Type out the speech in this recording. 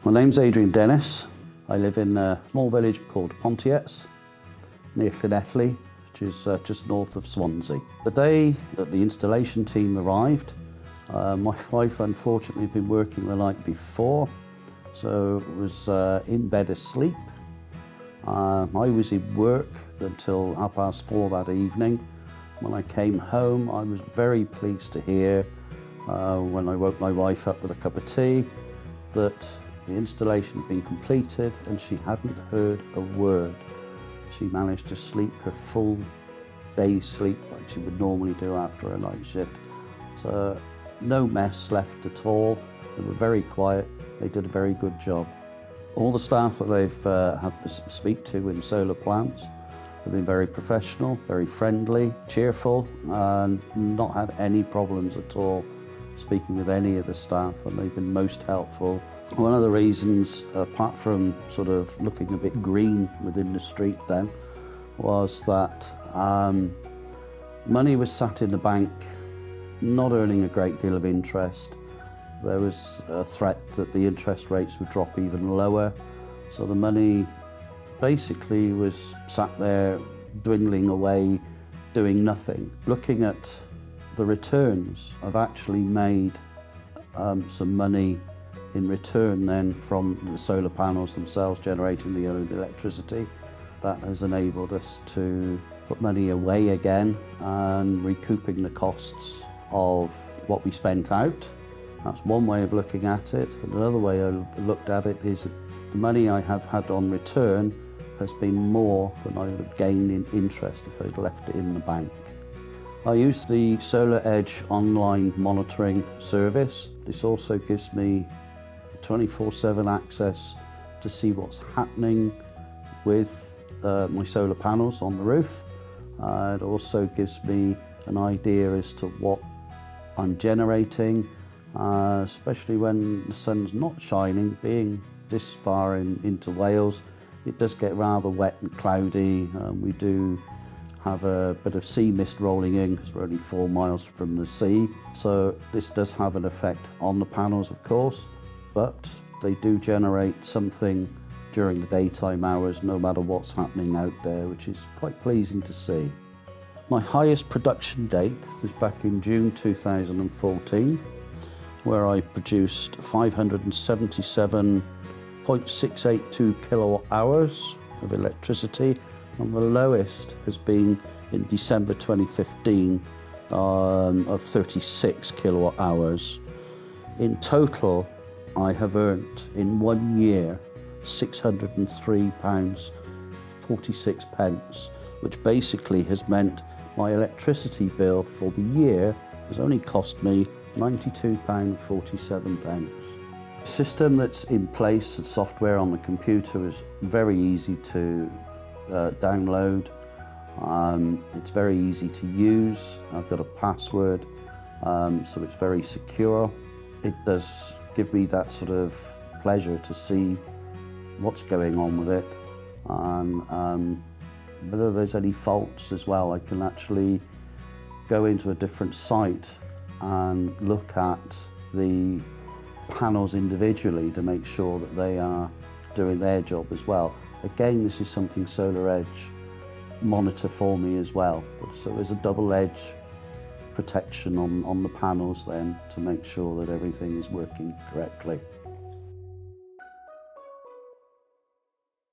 My name's Adrian Dennis. I live in a small village called Pontiets, near Llanelli, which is just north of Swansea. The day that the installation team arrived, my wife unfortunately had been working the night before, so was in bed asleep. I was in work until 4:30 that evening. When I came home, I was very pleased to hear, when I woke my wife up with a cup of tea, that the installation had been completed and she hadn't heard a word. She managed to sleep her full day's sleep like she would normally do after a night shift. So no mess left at all. They were very quiet. They did a very good job. All the staff that they've had to speak to in solar plants have been very professional, very friendly, cheerful, and not had any problems at all speaking with any of the staff, and they've been most helpful. One of the reasons, apart from sort of looking a bit green within the street then, was that money was sat in the bank, not earning a great deal of interest. There was a threat that the interest rates would drop even lower, so the money basically was sat there dwindling away, doing nothing. Looking at the returns, I've actually made some money in return then from the solar panels themselves generating the own electricity. That has enabled us to put money away again and recouping the costs of what we spent out. That's one way of looking at it. Another way I looked at it is that the money I have had on return has been more than I would have gained in interest if I'd left it in the bank. I use the Solar Edge online monitoring service. This also gives me 24/7 access to see what's happening with my solar panels on the roof. It also gives me an idea as to what I'm generating, especially when the sun's not shining. Being this far into Wales, it does get rather wet and cloudy. We do have a bit of sea mist rolling in because we're only 4 miles from the sea. So this does have an effect on the panels, of course, but they do generate something during the daytime hours, no matter what's happening out there, which is quite pleasing to see. My highest production date was back in June 2014, where I produced 577.682 kilowatt hours of electricity, and the lowest has been in December 2015 of 36 kilowatt hours. In total, I have earned in 1 year £603.46, which basically has meant my electricity bill for the year has only cost me £92.47. The system that's in place, the software on the computer, is very easy to download. It's very easy to use. I've got a password, so it's very secure. It does give me that sort of pleasure to see what's going on with it, and whether there's any faults as well. I can actually go into a different site and look at the panels individually to make sure that they are doing their job as well. Again, this is something Solar Edge monitor for me as well. So there's a double edge protection on the panels then to make sure that everything is working correctly.